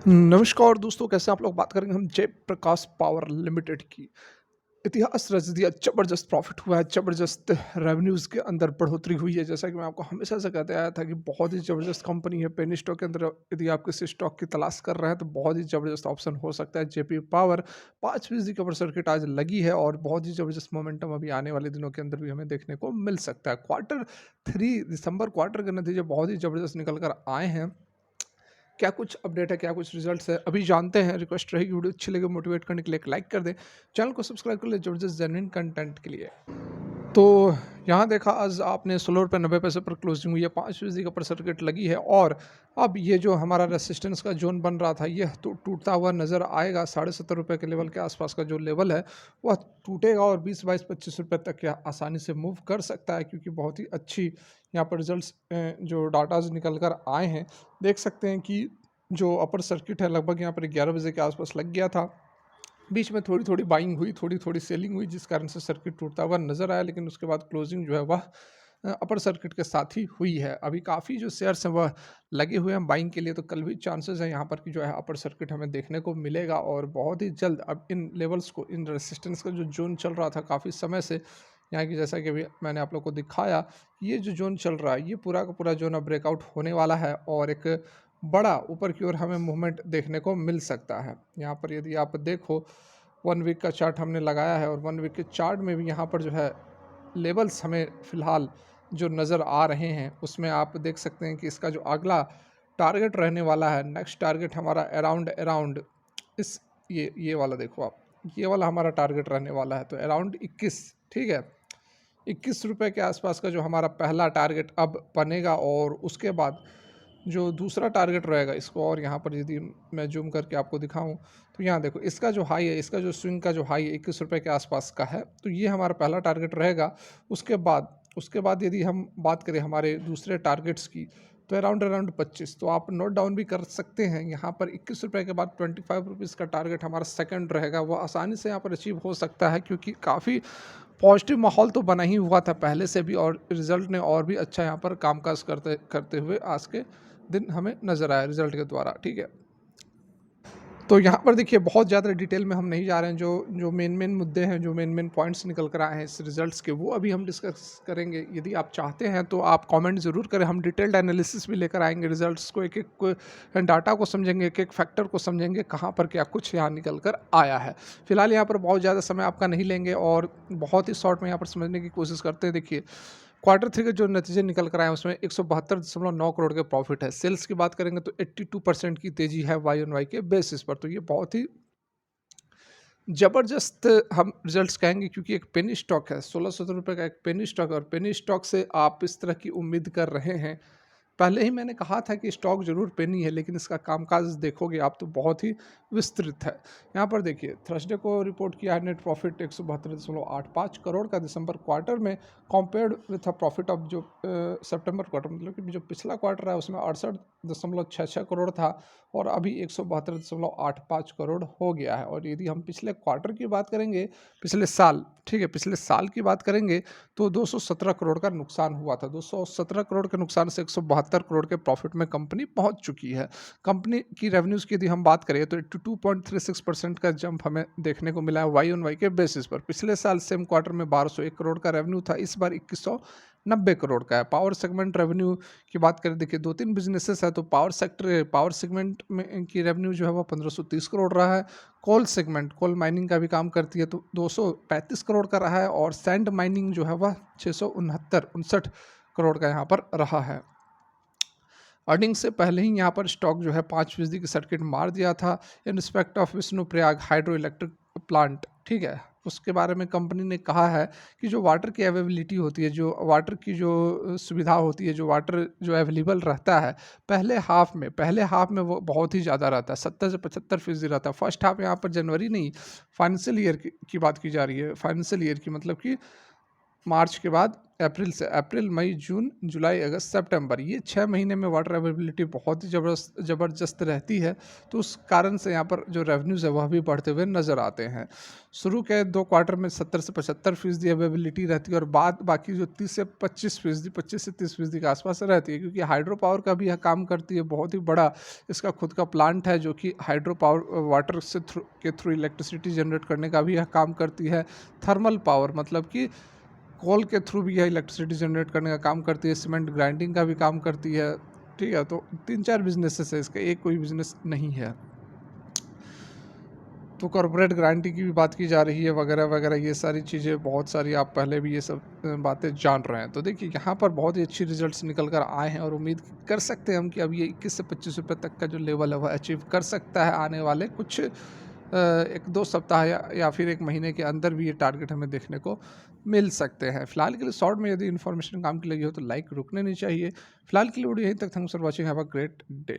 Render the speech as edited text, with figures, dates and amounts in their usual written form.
नमस्कार दोस्तों, कैसे आप लोग? बात करेंगे हम जयप्रकाश पावर लिमिटेड की। इतिहास रच दिया, ज़बरदस्त प्रॉफ़िट हुआ है, ज़बरदस्त रेवेन्यूज़ के अंदर बढ़ोतरी हुई है। जैसा कि मैं आपको हमेशा से कहते आया था कि बहुत ही ज़बरदस्त कंपनी है। पेनी स्टॉक के अंदर यदि आप किसी स्टॉक की तलाश कर रहे हैं तो बहुत ही ज़बरदस्त ऑप्शन हो सकता है। जेपी पावर 5% की अपर सर्किट आज लगी है और बहुत ही ज़बरदस्त मोमेंटम अभी आने वाले दिनों के अंदर भी हमें देखने को मिल सकता है। क्वार्टर 3 दिसंबर क्वार्टर के नतीजे बहुत ही ज़बरदस्त निकल कर आए हैं। क्या कुछ अपडेट है, क्या कुछ रिजल्ट्स है, अभी जानते हैं। रिक्वेस्ट रहेगी, वीडियो अच्छी लगे मोटिवेट करने के लिए एक लाइक कर दें, चैनल को सब्सक्राइब कर ले जबरदस्त जेन्युइन कंटेंट के लिए। तो यहाँ देखा आज आपने ₹16 90 पैसे पर क्लोजिंग हुई है, 5% का पर सर्किट लगी है और अब ये जो हमारा रेसिस्टेंस का जोन बन रहा था ये तो टूटता हुआ नज़र आएगा। ₹70.5 के लेवल के आसपास का जो लेवल है वह टूटेगा और 20 22 ₹25 तक यह आसानी से मूव कर सकता है, क्योंकि बहुत ही अच्छी यहाँ पर रिजल्ट्स जो डाटाज निकल कर आए हैं। देख सकते हैं कि जो अपर सर्किट है लगभग यहाँ पर 11 बजे के आसपास लग गया था। बीच में थोड़ी-थोड़ी बाइंग हुई, थोड़ी-थोड़ी सेलिंग हुई, जिस कारण से सर्किट टूटता हुआ नज़र आया, लेकिन उसके बाद क्लोजिंग जो है वह अपर सर्किट के साथ ही हुई है। अभी काफ़ी जो शेयर्स हैं वह लगे हुए हैं बाइंग के लिए, तो कल भी चांसेस हैं यहाँ पर कि जो है अपर सर्किट हमें देखने को मिलेगा और बहुत ही जल्द अब इन लेवल्स को, इन रेजिस्टेंस का जो ज़ोन चल रहा था काफ़ी समय से, यहाँ की जैसा कि अभी मैंने आप लोग को दिखाया, ये जो ज़ोन चल रहा है, ये पूरा का पूरा ज़ोन अब ब्रेकआउट होने वाला है और एक बड़ा ऊपर की ओर हमें मूवमेंट देखने को मिल सकता है। यहाँ पर यदि आप देखो 1 वीक का चार्ट हमने लगाया है और 1 वीक के चार्ट में भी यहाँ पर जो है लेवल्स हमें फ़िलहाल जो नज़र आ रहे हैं, उसमें आप देख सकते हैं कि इसका जो अगला टारगेट रहने वाला है, नेक्स्ट टारगेट हमारा अराउंड अराउंड इस ये वाला देखो आप, ये वाला हमारा टारगेट रहने वाला है, तो अराउंड 21, ठीक है? ₹21 के आसपास का जो हमारा पहला टारगेट अब बनेगा और उसके बाद जो दूसरा टारगेट रहेगा इसको, और यहाँ पर यदि मैं ज़ूम करके आपको दिखाऊँ तो यहाँ देखो इसका जो हाई है, इसका जो स्विंग का जो हाई है ₹21 के आसपास का है, तो ये हमारा पहला टारगेट रहेगा। उसके बाद यदि हम बात करें हमारे दूसरे टारगेट्स की, तो अराउंड अराउंड 25, तो आप नोट डाउन भी कर सकते हैं। यहाँ पर ₹21 के बाद ₹25 का टारगेट हमारा सेकंड रहेगा, वो आसानी से यहाँ पर अचीव हो सकता है, क्योंकि काफ़ी पॉजिटिव माहौल तो बना ही हुआ था पहले से भी और रिज़ल्ट ने और भी अच्छा यहाँ पर कामकाज करते करते हुए आज के दिन हमें नज़र आया रिज़ल्ट के द्वारा, ठीक है। तो यहाँ पर देखिए बहुत ज़्यादा डिटेल में हम नहीं जा रहे हैं, जो जो मेन मुद्दे हैं, जो मेन पॉइंट्स निकल कर आए हैं इस रिजल्ट्स के, वो अभी हम डिस्कस करेंगे। यदि आप चाहते हैं तो आप कमेंट ज़रूर करें, हम डिटेल्ड एनालिसिस भी लेकर आएंगे रिजल्ट्स को, एक एक डाटा को समझेंगे, एक एक फैक्टर को समझेंगे, कहाँ पर क्या कुछ यहाँ निकल कर आया है। फिलहाल यहाँ पर बहुत ज़्यादा समय आपका नहीं लेंगे और बहुत ही शॉर्ट में यहाँ पर समझने की कोशिश करते हैं। देखिए क्वार्टर 3 के जो नतीजे निकल कर आए हैं उसमें 172.9 करोड़ के प्रॉफिट है। सेल्स की बात करेंगे तो 82% की तेज़ी है वाई ऑन वाई के बेसिस पर, तो ये बहुत ही ज़बरदस्त हम रिजल्ट्स कहेंगे, क्योंकि एक पेनी स्टॉक है, ₹16-17 का एक पेनी स्टॉक है और पेनी स्टॉक से आप इस तरह की उम्मीद कर रहे हैं। पहले ही मैंने कहा था कि स्टॉक ज़रूर पेनी है, लेकिन इसका कामकाज देखोगे आप तो बहुत ही विस्तृत है। यहाँ पर देखिए थर्सडे को रिपोर्ट किया है नेट प्रॉफिट 172.85 करोड़ का दिसंबर क्वार्टर में, compared with a profit of जो सितंबर क्वार्टर, मतलब कि जो पिछला क्वार्टर है उसमें 68.66 करोड़ था और अभी 172.85 करोड़ हो गया है। और यदि हम पिछले क्वार्टर की बात करेंगे, पिछले साल, ठीक है, पिछले साल की बात करेंगे तो 217 करोड़ का नुकसान हुआ था। 217 करोड़ के नुकसान से 172 करोड़ के प्रॉफिट में कंपनी पहुंच चुकी है। कंपनी की रेवेन्यूज़ की यदि हम बात करें तो 82.36% का जंप हमें देखने को मिला है वाई ऑन वाई के बेसिस पर। पिछले साल सेम क्वार्टर में 1201 करोड़ का रेवेन्यू था, इस बार 2190 करोड़ का है। पावर सेगमेंट रेवेन्यू की बात करें, देखिए 2-3 बिजनेसेस है, तो पावर सेगमेंट में की रेवेन्यू जो है वो 1530 करोड़ रहा है। कोल सेगमेंट, कोल माइनिंग का भी काम करती है, तो 235 करोड़ का रहा है और सैंड माइनिंग जो है वह 669 करोड़ का यहाँ पर रहा है। अर्निंग से पहले ही यहाँ पर स्टॉक जो है 5% की सर्किट मार दिया था in respect of Vishnuprayag hydro electric plant, ठीक है। उसके बारे में कंपनी ने कहा है कि जो वाटर की अवेलेबिलिटी होती है, जो वाटर की जो सुविधा होती है, जो वाटर जो अवेलेबल रहता है पहले हाफ में वो बहुत ही ज़्यादा रहता है, 70 से 75% रहता है। फर्स्ट हाफ यहाँ पर जनवरी नहीं, फाइनेंशियल ईयर की बात की जा रही है, फाइनेंशियल ईयर की मतलब कि मार्च के बाद अप्रैल से अप्रैल, मई, जून, जुलाई, अगस्त, सितंबर, ये 6 महीने में वाटर अवेलेबिलिटी बहुत ही ज़बरदस्त रहती है। तो उस कारण से यहाँ पर जो रेवेन्यूज़ है वह भी बढ़ते हुए नज़र आते हैं। शुरू के 2 क्वार्टर में 70 से 75% अवेलेबिलिटी रहती है और बाद बाकी जो 30 से 25%, 25 से 30% के आसपास रहती है, क्योंकि हाइड्रो पावर का भी यह काम करती है। बहुत ही बड़ा इसका खुद का प्लांट है जो कि हाइड्रो पावर वाटर से थ्रू इलेक्ट्रिसिटी जनरेट करने का भी यह काम करती है। थर्मल पावर मतलब कि कोल के थ्रू भी यह इलेक्ट्रिसिटी जनरेट करने का काम करती है। सीमेंट ग्राइंडिंग का भी काम करती है। ठीक है, तो 3-4 बिजनेसेस है इसका, एक कोई बिजनेस नहीं है। तो कॉर्पोरेट गारंटी की भी बात की जा रही है वगैरह वगैरह, ये सारी चीज़ें बहुत सारी आप पहले भी ये सब बातें जान रहे हैं। तो देखिए यहाँ पर बहुत ही अच्छी रिजल्ट्स निकल कर आए हैं और उम्मीद कर सकते हैं हम कि अब ये 21 से 25 रुपये तक का जो लेवल है वह अचीव कर सकता है आने वाले कुछ 1-2 सप्ताह या फिर 1 महीने के अंदर भी ये टारगेट हमें देखने को मिल सकते हैं। फिलहाल के लिए शॉर्ट में यदि इन्फॉर्मेशन काम की लगी हो तो लाइक रुकने नहीं चाहिए। फिलहाल के लिए वीडियो यहीं तक। Thanks for watching, have a great day.